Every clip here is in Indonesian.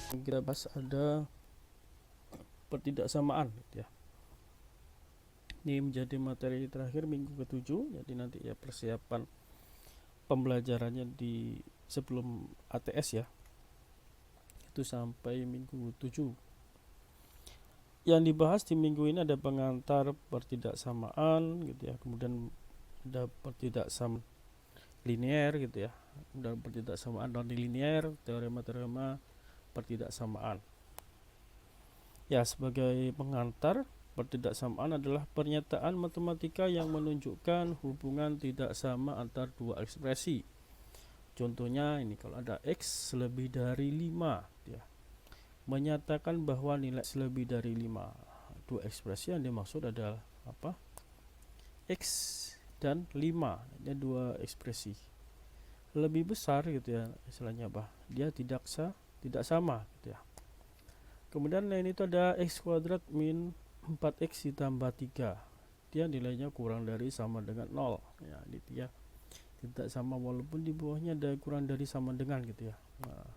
Kita bahas ada pertidaksamaan gitu ya. Ini menjadi materi terakhir minggu ke-7, jadi nanti ya persiapan pembelajarannya di sebelum ATS ya, itu sampai minggu 7. Yang dibahas di minggu ini ada pengantar pertidaksamaan gitu ya, kemudian ada pertidaksamaan linear gitu ya, dan pertidaksamaan non linear, teorema-teorema pertidaksamaan. Ya, sebagai pengantar, pertidaksamaan adalah pernyataan matematika yang menunjukkan hubungan tidak sama antar dua ekspresi. Contohnya ini, kalau ada X lebih dari 5 ya, menyatakan bahwa nilai X lebih dari 5. Dua ekspresi yang dimaksud adalah apa? X dan 5. Ini dua ekspresi. Lebih besar gitu ya, istilahnya apa? Dia tidak sama gitu ya. Kemudian lain itu ada X kuadrat min 4X ditambah 3. Dia nilainya kurang dari sama dengan 0 ya, ini dia tidak sama walaupun di bawahnya ada kurang dari sama dengan gitu ya. Nah,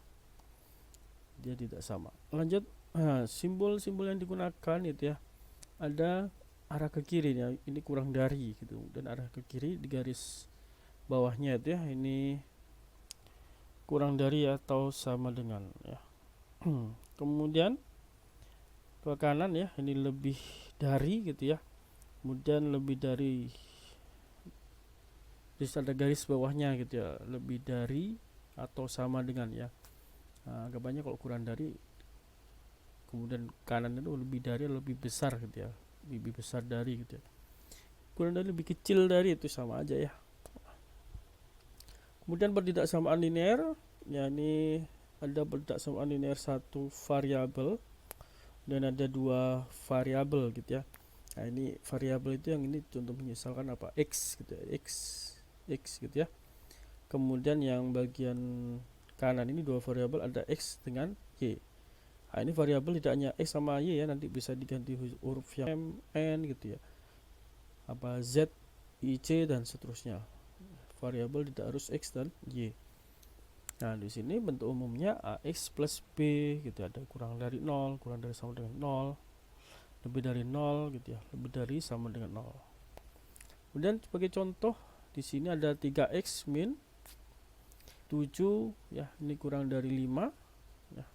dia tidak sama. Lanjut, simbol-simbol yang digunakan itu ya, ada arah ke kiri ya, ini kurang dari gitu, dan arah ke kiri di garis bawahnya itu ya, ini kurang dari atau sama dengan ya. Kemudian ke kanan ya, ini lebih dari gitu ya, kemudian lebih dari, terus ada garis bawahnya gitu ya, lebih dari atau sama dengan ya. Gambarnya kalau kurang dari, kemudian kanan itu lebih dari, lebih besar gitu ya, lebih besar dari gitu ya. Kurang dari, lebih kecil dari, itu sama aja ya. Kemudian pertidaksamaan linear, ya ini ada pertidaksamaan linear satu variabel dan ada dua variabel gitu ya. Nah, ini variabel itu yang ini contoh misalkan apa, X gitu ya, X gitu ya. Kemudian yang bagian kanan ini dua variabel, ada X dengan Y. Nah, ini variabel tidak hanya X sama Y ya, nanti bisa diganti huruf yang M, N gitu ya, apa Z, I, C dan seterusnya. Variabel tidak harus X dan Y. Nah, di sini bentuk umumnya AX plus B gitu, ada kurang dari 0, kurang dari sama dengan 0, lebih dari 0 gitu ya, lebih dari sama dengan 0. Kemudian sebagai contoh di sini ada 3x min 7 ya, ini kurang dari 5 ya.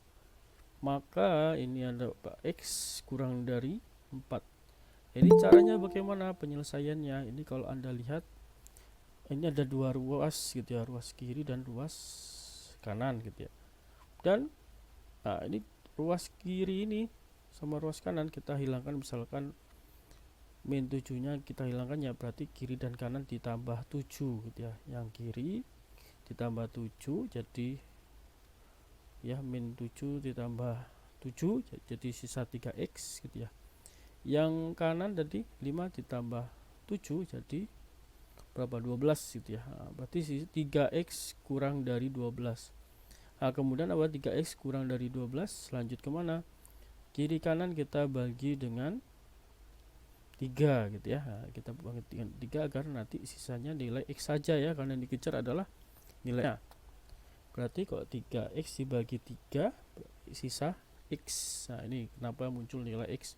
Maka ini ada x kurang dari 4. Jadi caranya bagaimana penyelesaiannya? Ini kalau Anda lihat, ini ada dua ruas gitu ya, ruas kiri dan ruas kanan gitu ya. Dan ini ruas kiri ini sama ruas kanan kita hilangkan, misalkan min 7 nya kita hilangkan ya, berarti kiri dan kanan ditambah 7 gitu ya. Yang kiri ditambah 7 jadi ya min 7 ditambah 7 jadi sisa 3x gitu ya. Yang kanan tadi 5 ditambah 7 jadi berapa, 12 gitu ya. Berarti 3x kurang dari 12. Kemudian apa, 3x kurang dari 12, lanjut kemana? Kiri kanan kita bagi dengan 3 gitu ya. Kita bagi dengan 3 agar nanti sisanya nilai x saja ya, karena yang dikejar adalah nilainya. Berarti kalau 3x dibagi 3 sisa x. Nah, ini kenapa muncul nilai x.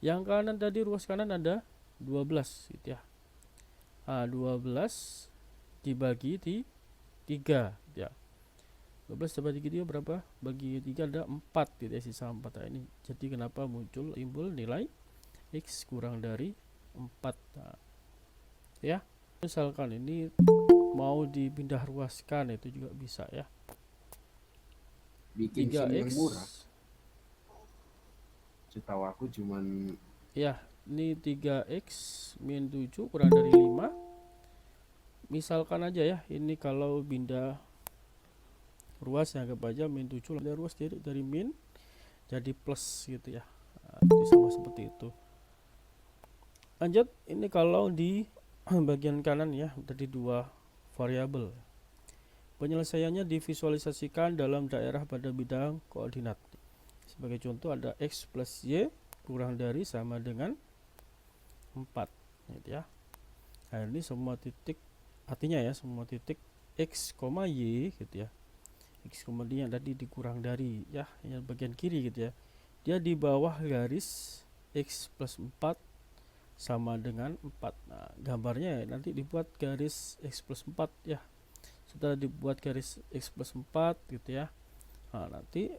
Yang kanan tadi, ruas kanan ada 12 gitu ya. 12 dibagi 3 gitu ya. 12 dibagi 3 berapa? Bagi 3 ada 4 gitu ya, sisa 4. Nah, ini jadi kenapa muncul timbul nilai x kurang dari 4. Nah, ya. Misalkan ini mau dipindah ruaskan, itu juga bisa ya. Bikin SIM yang murah. Setahu aku cuman ya, ini 3x min 7 kurang dari 5. Misalkan aja ya, ini kalau pindah ruas yang anggap aja min 7, ada ruas dari min jadi plus gitu ya. Jadi sama seperti itu. Lanjut, ini kalau di bagian kanan ya, dari dua variabel. Penyelesaiannya divisualisasikan dalam daerah pada bidang koordinat. Sebagai contoh ada x plus y kurang dari sama dengan 4 gitu ya. Nah, ini semua titik, artinya ya semua titik x, y gitu ya, X kemudian tadi dikurang dari ya, yang bagian kiri gitu ya, dia di bawah garis X plus 4 sama dengan 4. Nah, gambarnya nanti dibuat garis X plus 4 ya. Setelah dibuat garis X plus 4 gitu ya, nah, nanti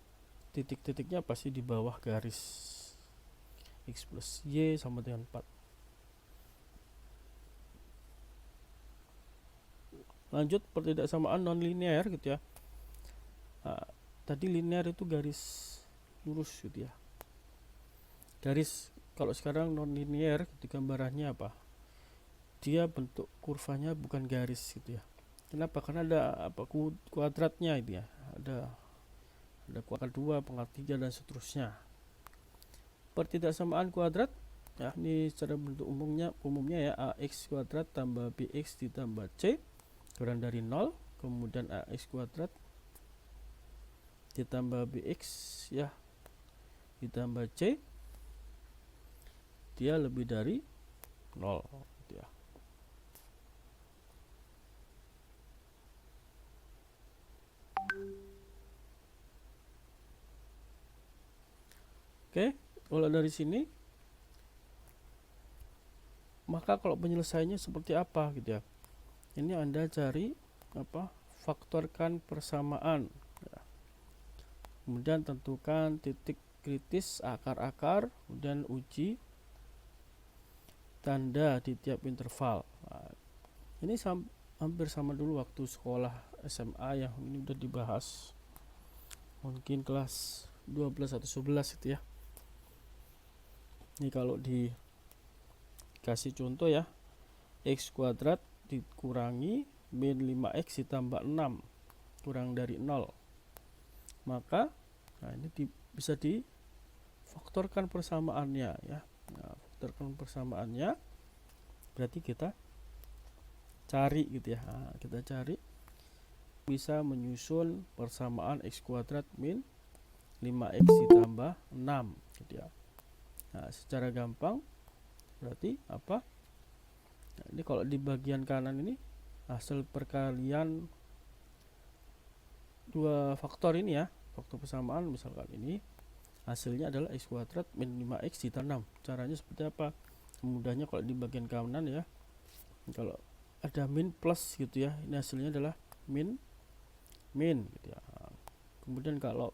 titik-titiknya pasti di bawah garis X plus Y sama dengan 4. Lanjut pertidaksamaan non linear gitu ya. Nah, tadi linear itu garis lurus gitu ya. Garis, kalau sekarang non linear gitu gambarannya apa? Dia bentuk kurvanya bukan garis gitu ya. Kenapa? Karena ada apa kuadratnya itu ya. Ada kuadrat 2, pangkat 3 dan seterusnya. Pertidaksamaan kuadrat ya, ini secara bentuk umumnya ya, ax kuadrat tambah bx ditambah c kurang dari 0, kemudian ax kuadrat ditambah bx ya ditambah c dia lebih dari 0 gitu ya. Oke, kalau dari sini maka kalau penyelesaiannya seperti apa gitu ya. Ini Anda cari apa? Faktorkan persamaan ya. Kemudian tentukan titik kritis akar-akar, kemudian uji tanda di tiap interval. Nah, ini hampir sama dulu waktu sekolah SMA ya, ini udah dibahas mungkin kelas 12 atau 11 itu ya. Ini kalau dikasih contoh ya, x kuadrat dikurangi min 5x ditambah 6 kurang dari 0, maka nah ini bisa difaktorkan persamaannya ya. Nah, faktorkan persamaannya berarti kita cari gitu ya. Nah, kita cari bisa menyusun persamaan x kuadrat min 5x ditambah 6 gitu ya. Nah, secara gampang berarti apa? Nah, ini kalau di bagian kanan ini hasil perkalian dua faktor ini ya, faktor persamaan misalkan ini hasilnya adalah x kuadrat min 5x ditambah 6. Caranya seperti apa? Mudahnya kalau di bagian kanan ya, kalau ada min plus gitu ya, ini hasilnya adalah min gitu ya. Kemudian kalau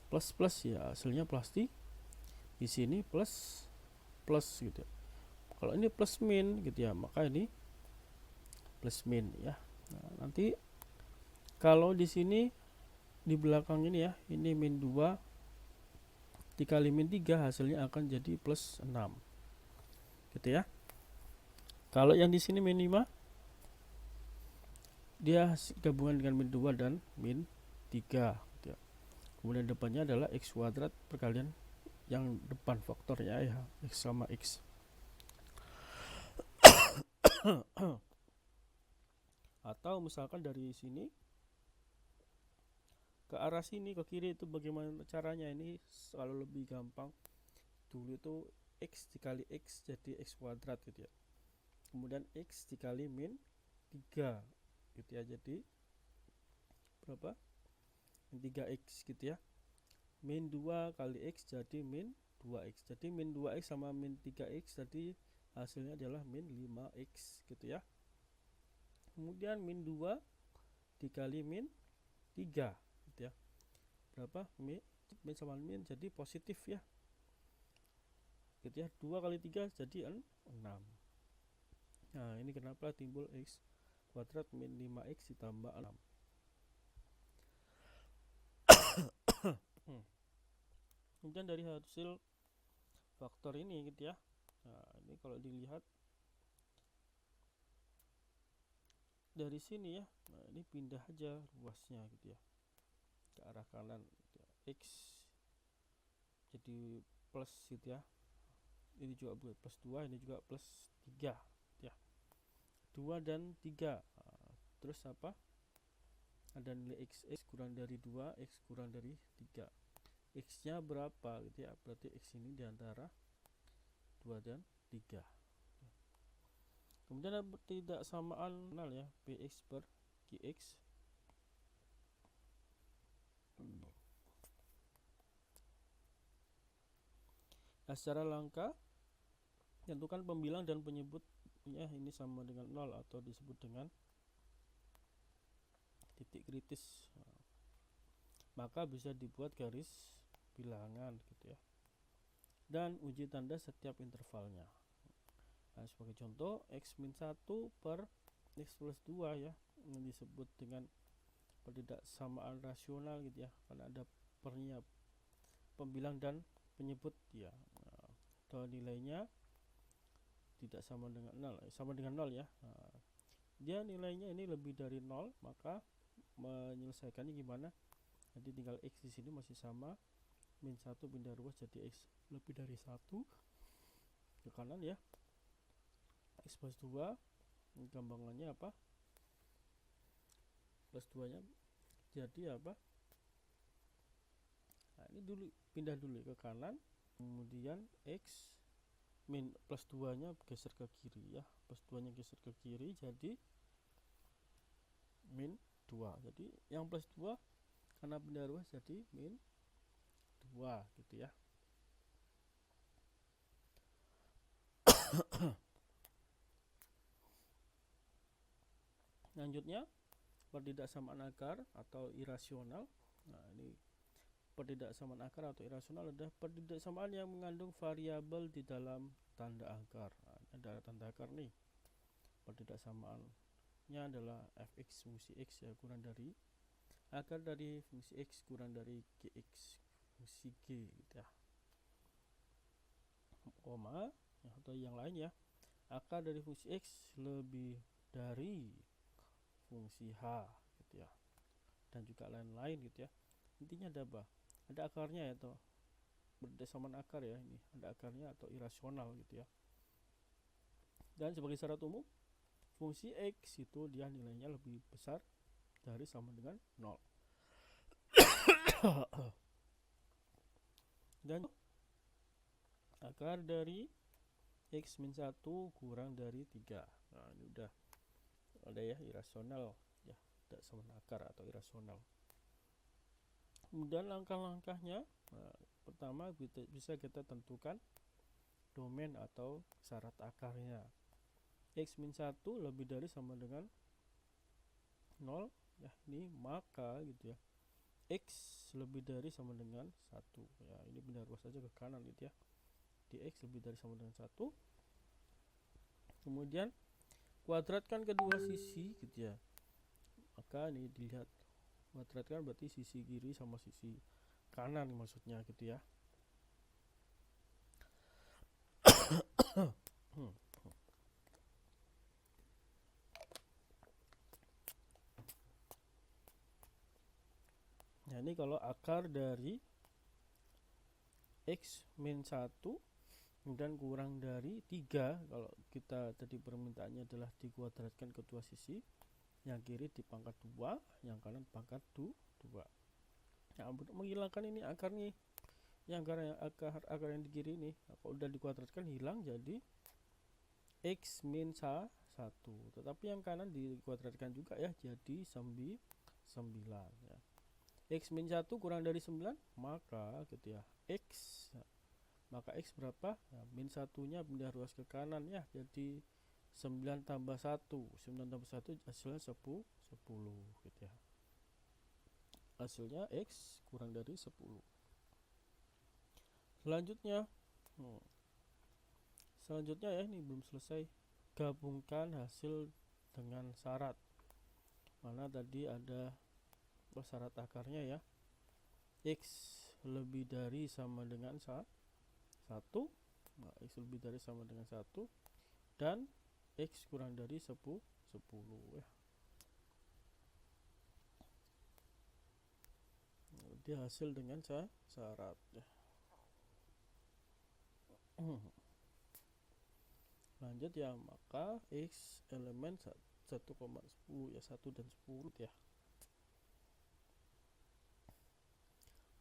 plus plus ya hasilnya pasti di sini plus gitu ya. Kalau ini plus min gitu ya, maka ini plus min ya. Nah, nanti kalau di sini di belakang ini ya, ini min 2 dikali min 3 hasilnya akan jadi plus 6 gitu ya. Kalau yang di sini min 5 dia gabungan dengan min 2 dan min 3 gitu ya. Kemudian depannya adalah x kuadrat perkalian yang depan faktornya ya, x sama x. Atau misalkan dari sini ke arah sini ke kiri itu bagaimana caranya? Ini selalu lebih gampang. Dulu itu x dikali x jadi x kuadrat gitu ya. Kemudian x dikali min 3 gitu ya, jadi berapa? Min 3x gitu ya. Min 2 kali x jadi min 2x. Jadi min 2x sama min 3x jadi hasilnya adalah min 5x gitu ya. Kemudian min 2 dikali min 3 gitu ya. Berapa? Min sama min jadi positif ya. Gitu ya. 2 kali 3 jadi 6. Nah, ini kenapa timbul x kuadrat min 5x ditambah 6. Kemudian dari hasil faktor ini gitu ya. Nah, ini kalau dilihat dari sini ya. Nah, ini pindah aja ruasnya gitu ya ke arah kanan gitu ya. X jadi plus gitu ya. Ini juga plus 2, ini juga plus 3 gitu ya. 2 dan 3. Nah, terus apa? Ada nilai x kurang dari 2, x kurang dari 3. X nya berapa gitu ya, berarti x ini diantara 2 dan 3. Kemudian ada pertidaksamaan ya, px per qx. Nah, secara langka tentukan pembilang dan penyebutnya ini sama dengan 0 atau disebut dengan titik kritis. Nah, maka bisa dibuat garis bilangan gitu ya, dan uji tanda setiap intervalnya. Nah, sebagai contoh x-1 per x plus 2 ya, yang disebut dengan pertidaksamaan rasional gitu ya, karena ada pernya pembilang dan penyebut ya. Nah, atau nilainya tidak sama dengan 0, sama dengan 0 ya. Nah, dia nilainya ini lebih dari 0, maka menyelesaikannya gimana? Jadi tinggal x di sini masih sama, min 1 pindah ruas jadi x lebih dari 1 ke kanan ya. X plus 2 gampangannya apa? Plus 2 nya jadi apa? Nah, ini dulu pindah dulu ke kanan, kemudian x min plus 2 nya geser ke kiri ya, plus 2 nya geser ke kiri jadi min 2. Jadi yang plus 2 karena pindah ruas jadi min 2 gitu ya. Lanjutnya pertidaksamaan akar atau irasional. Nah, ini pertidaksamaan akar atau irasional adalah pertidaksamaan yang mengandung variabel di dalam tanda akar. Nah, ada tanda akar nih. Pertidaksamaannya adalah fx fungsi x ya kurang dari akar dari fungsi x kurang dari gx fungsi g gitu ya. Koma atau yang lain ya. Akar dari fungsi x lebih dari fungsi h gitu ya, dan juga lain-lain gitu ya. Intinya ada apa? Ada akarnya ya, atau berdasarkan akar ya, ini ada akarnya atau irasional gitu ya. Dan sebagai syarat umum fungsi x itu dia nilainya lebih besar dari sama dengan 0. Dan akar dari x min 1 kurang dari 3. Nah, ini udah ada ya, irasional ya, tidak sama akar atau irasional. Kemudian langkah-langkahnya, nah, pertama bisa kita tentukan domain atau syarat akarnya. X min 1 lebih dari sama dengan 0 ya, ini maka gitu ya, X lebih dari sama dengan 1 ya, ini pindah ruas saja ke kanan gitu ya, di X lebih dari sama dengan 1. Kemudian kuadratkan kedua sisi gitu ya, maka ini dilihat kuadratkan berarti sisi kiri sama sisi kanan maksudnya gitu ya. Nah, ini kalau akar dari x min 1 dan kurang dari 3, kalau kita tadi permintaannya adalah dikuadratkan kedua sisi, yang kiri dipangkat 2, yang kanan pangkat 2. Nah, untuk menghilangkan ini akar nih, yang akar yang di kiri ini, kalau udah dikuadratkan hilang jadi x min 1, tetapi yang kanan dikuadratkan juga ya jadi 9 ya. X min 1 kurang dari 9, maka gitu ya, X berapa? Nah, min 1 nya pindah ruas ke kanan ya, jadi 9 tambah 1 hasilnya 10 gitu ya. Hasilnya X kurang dari 10. Selanjutnya ya, ini belum selesai, gabungkan hasil dengan syarat. Mana tadi ada syarat akarnya ya, X lebih dari sama dengan 1, nah, X lebih dari sama dengan 1, dan X kurang dari 10 ya. Dia hasil dengan syarat ya. Lanjut ya, maka X elemen 1,10 ya, 1 dan 10 ya.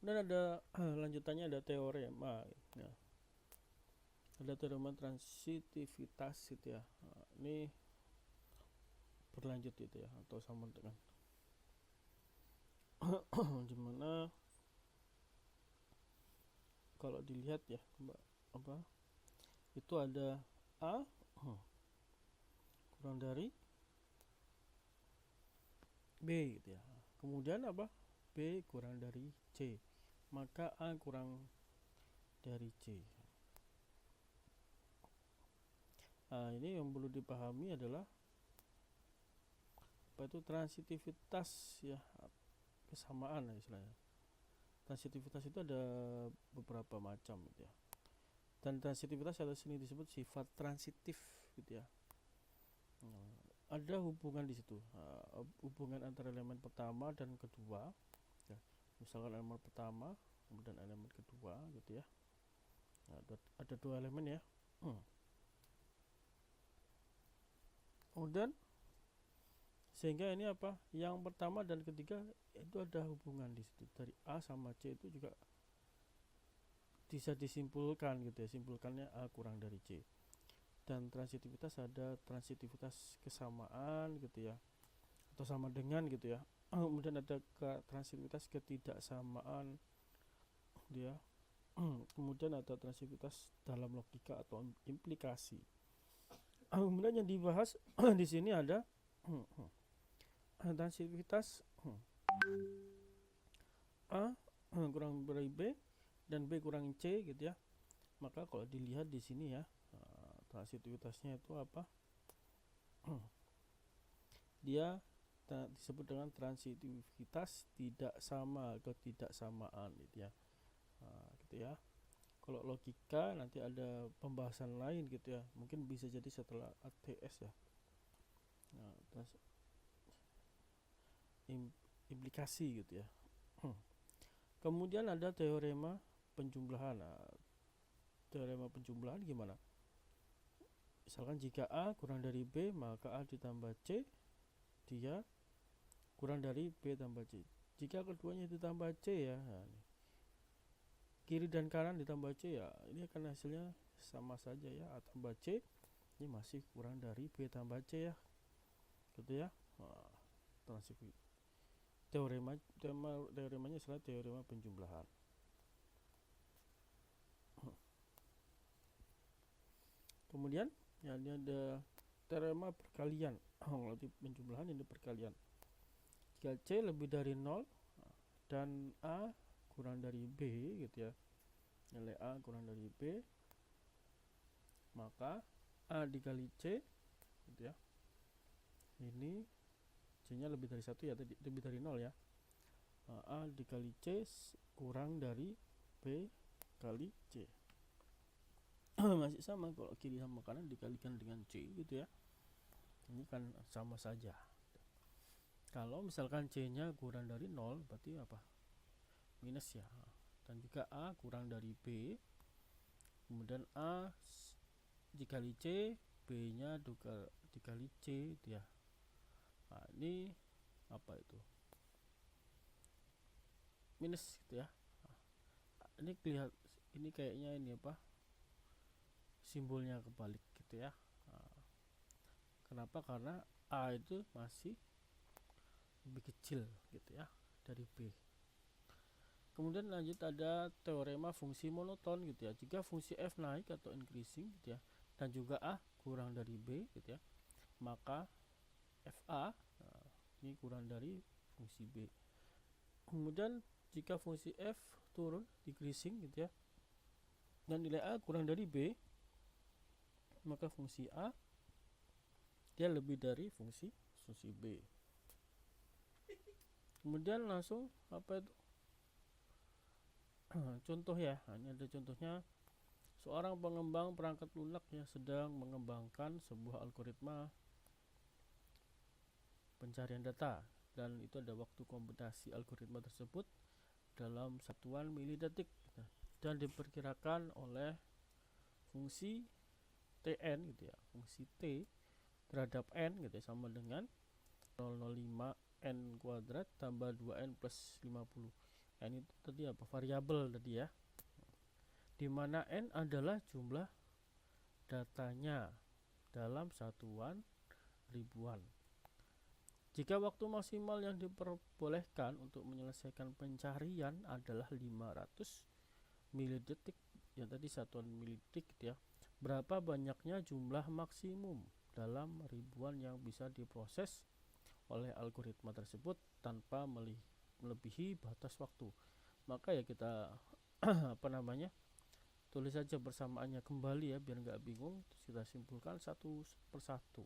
Dan ada lanjutannya, ada teorema ya. Ada teorema transitivitas gitu ya. Nah, ini berlanjut itu ya, atau sama dengan dimana kalau dilihat ya, apa itu ada A kurang dari B gitu ya. Kemudian apa? B kurang dari C. Maka A kurang dari C. Nah, ini yang perlu dipahami adalah apa itu transitivitas ya, kesamaan lah istilahnya. Transitivitas itu ada beberapa macam gitu ya. Dan transitivitas atau sini disebut sifat transitif gitu ya. Nah, ada hubungan di situ, hubungan antara elemen pertama dan kedua ya. Misalkan elemen pertama kemudian elemen kedua gitu ya. Nah, ada dua elemen ya. Kemudian sehingga ini apa, yang pertama dan ketiga itu ada hubungan di situ, dari A sama C itu juga bisa disimpulkan gitu ya, simpulkannya A kurang dari C. Dan transitivitas ada transitivitas kesamaan gitu ya, atau sama dengan gitu ya. Kemudian ada transitivitas ketidaksamaan gitu ya. Kemudian ada transitivitas dalam logika atau implikasi. Kemudian yang dibahas di sini ada transitivitas A kurang dari B dan B kurang C gitu ya. Maka kalau dilihat di sini ya, transitivitasnya itu apa? Dia disebut dengan transitivitas tidak sama atau tidak samaan gitu ya. Gitu ya. Kalau logika nanti ada pembahasan lain gitu ya. Mungkin bisa jadi setelah ATS ya. Nah, implikasi gitu ya. Kemudian ada teorema penjumlahan. Nah, teorema penjumlahan gimana? Misalkan jika A kurang dari B, maka A ditambah C dia kurang dari B tambah C. Jika keduanya ditambah C ya, nah, kiri dan kanan ditambah C ya, ini akan hasilnya sama saja ya. A tambah C ini masih kurang dari B tambah C ya, gitu ya. Nah, teoremanya adalah teorema penjumlahan. Kemudian ya, ini ada teorema perkalian. Nanti penjumlahan ini perkalian. Jika C lebih dari 0 dan A kurang dari B gitu ya, nilai A kurang dari B, maka A dikali C gitu ya, ini C nya lebih dari 1 ya, lebih dari 0 ya. A dikali C kurang dari B kali C. Masih sama, kalau kiri sama kanan dikalikan dengan C gitu ya, ini kan sama saja. Kalau misalkan C nya kurang dari 0 berarti apa? Minus ya. Dan juga A kurang dari B, kemudian A dikali C, B nya dikali C gitu ya. Nah, ini apa itu? Minus gitu ya. Nah, ini kelihatan, ini kayaknya ini apa? Simbolnya kebalik gitu ya. Nah, kenapa? Karena A itu masih lebih kecil gitu ya dari B. Kemudian lanjut ada teorema fungsi monoton gitu ya. Jika fungsi f naik atau increasing gitu ya, dan juga A kurang dari B gitu ya, maka FA ini kurang dari fungsi B. Kemudian jika fungsi f turun, decreasing gitu ya, dan nilai A kurang dari B, maka fungsi A dia lebih dari fungsi B. Kemudian langsung apa itu? Contoh ya, ini ada contohnya. Seorang pengembang perangkat lunak yang sedang mengembangkan sebuah algoritma pencarian data, dan itu ada waktu komputasi algoritma tersebut dalam satuan milidetik dan diperkirakan oleh fungsi Tn gitu ya, fungsi T terhadap N gitu ya, sama dengan 005 N kuadrat tambah 2N plus 50. N itu tadi apa? Variabel tadi ya, dimana N adalah jumlah datanya dalam satuan ribuan. Jika waktu maksimal yang diperbolehkan untuk menyelesaikan pencarian adalah 500 milidetik yang tadi satuan milidetik gitu ya, berapa banyaknya jumlah maksimum dalam ribuan yang bisa diproses oleh algoritma tersebut tanpa melebihi batas waktu. Maka ya kita apa namanya, tulis saja persamaannya kembali ya biar nggak bingung. Terus kita simpulkan satu persatu.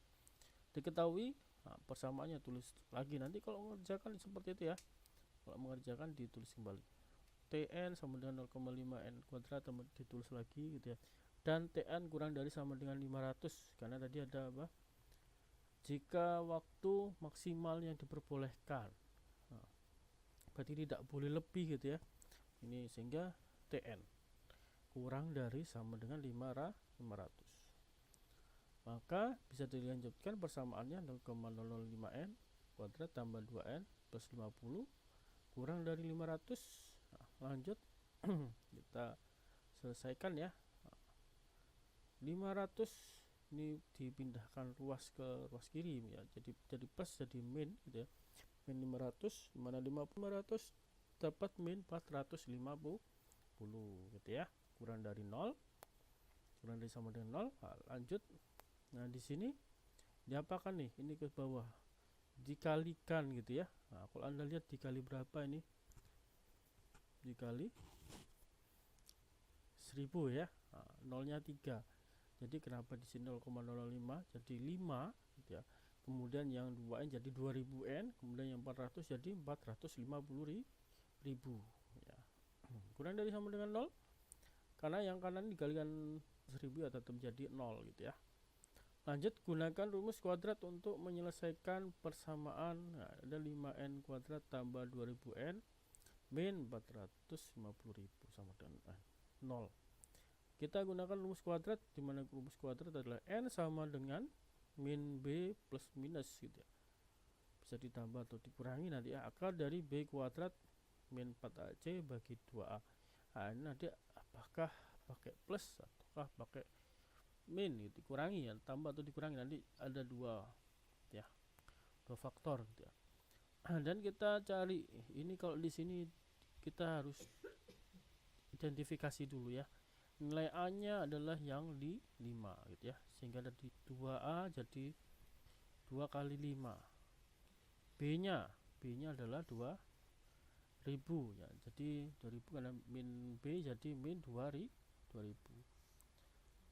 Diketahui, nah, persamaannya tulis lagi. Nanti kalau mengerjakan seperti itu ya, kalau mengerjakan ditulis kembali. Tn sama dengan 0,5 n kuadrat ditulis lagi gitu ya. Dan Tn kurang dari sama dengan 500 karena tadi ada apa? Jika waktu maksimal yang diperbolehkan. Nah, berarti tidak boleh lebih gitu ya. Ini sehingga Tn kurang dari sama dengan 500. Maka bisa dilanjutkan persamaannya 0,005 n kuadrat tambah 2n plus 50 kurang dari 500. Nah, lanjut kita selesaikan ya. 500 ini dipindahkan ruas ke ruas kiri ya, jadi plus jadi min gitu ya. Min 500 mana 500 dapat min 450 gitu ya, kurang dari 0, kurang dari sama dengan 0. Nah, lanjut. Nah di sini diapakan nih, ini ke bawah dikalikan gitu ya. Nah kalau anda lihat dikali berapa ini, dikali 1000 ya. Nah, nolnya 3, jadi kenapa di sini 0,005 jadi 5 gitu ya. Kemudian yang 2n jadi 2000n, kemudian yang 400 jadi 450.000 ya. Kurang dari sama dengan 0 karena yang kanan dikalikan 1000 ya tetap jadi 0 gitu ya. Lanjut, gunakan rumus kuadrat untuk menyelesaikan persamaan. Nah, ada 5n kuadrat tambah 2000n min 450.000 sama dengan 0. Kita gunakan rumus kuadrat, di mana rumus kuadrat adalah n sama dengan min b plus minus gitu ya. Bisa ditambah atau dikurangi nanti ya, akar dari b kuadrat min 4ac bagi 2a. Nah, ini nanti apakah pakai plus ataukah pakai min gitu, dikurangi ya, tambah atau dikurangi, nanti ada dua ya, dua faktor gitu ya. Dan kita cari ini, kalau di sini kita harus identifikasi dulu ya. Nilai A nya adalah yang di 5 gitu ya, sehingga dari 2A jadi 2 kali 5. B nya adalah 2000 ya, jadi 2000 karena min B jadi min 2000.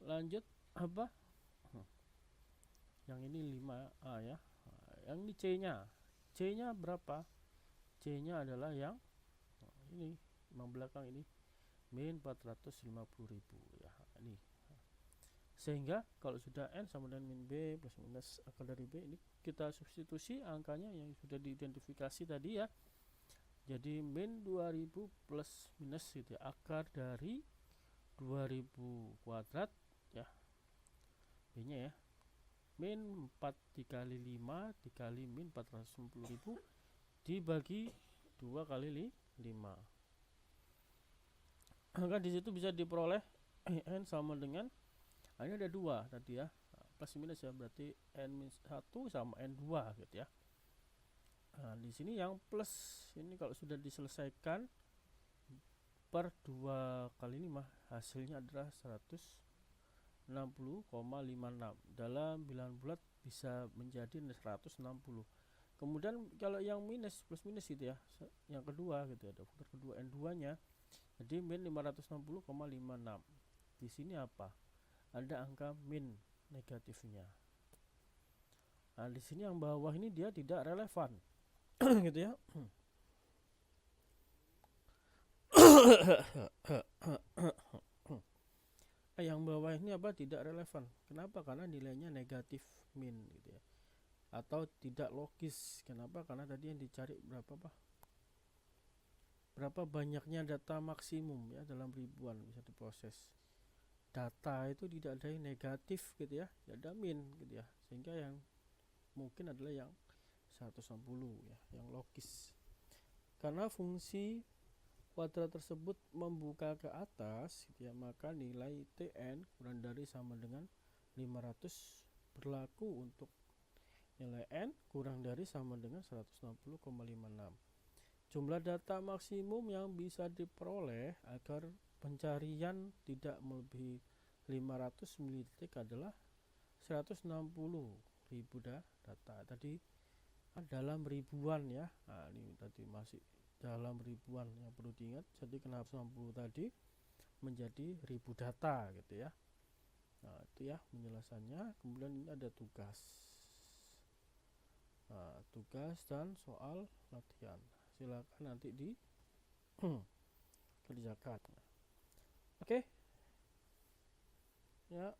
Lanjut apa, yang ini 5A ya. Yang ini C nya berapa, C nya adalah yang ini, yang belakang ini min 450.000 ya ini. Sehingga kalau sudah n sama dengan min b plus minus akar dari b, ini kita substitusi angkanya yang sudah diidentifikasi tadi ya. Jadi min 2000 plus minus gitu ya, akar dari 2000 kuadrat ya, b nya ya, min 4 dikali 5 dikali min 450.000 dibagi 2 kali 5. Maka di situ bisa diperoleh n sama dengan, ini ada 2 tadi ya, plus minus ya, berarti n minus 1 sama n 2 gitu ya. Nah, di sini yang plus ini kalau sudah diselesaikan per 2 kali 5 hasilnya adalah 160,56. Dalam bilangan bulat bisa menjadi 160. Kemudian kalau yang minus plus minus gitu ya, yang kedua gitu ya, ada faktor kedua n 2 nya, jadi min 560,56. Di sini apa? Ada angka min negatifnya. Nah, di sini yang bawah ini dia tidak relevan. Gitu ya. Yang bawah ini apa? Tidak relevan. Kenapa? Karena nilainya negatif min gitu ya. Atau tidak logis. Kenapa? Karena tadi yang dicari berapa banyaknya data maksimum ya dalam ribuan bisa diproses. Data itu tidak ada yang negatif gitu ya, tidak ada min gitu ya, sehingga yang mungkin adalah yang 160 ya, yang logis. Karena fungsi kuadrat tersebut membuka ke atas gitu ya, maka nilai Tn kurang dari sama dengan 500 berlaku untuk nilai n kurang dari sama dengan 160,56. Jumlah data maksimum yang bisa diperoleh agar pencarian tidak melebihi 500 ml adalah 160.000 data. Tadi dalam ribuan ya. Nah, ini tadi masih dalam ribuan yang perlu diingat. Jadi kenapa 160 tadi menjadi ribu data gitu ya. Nah, itu ya penjelasannya. Kemudian ini ada tugas. Nah, tugas dan soal latihan. Silakan nanti dikerjakan. Oke. Ya.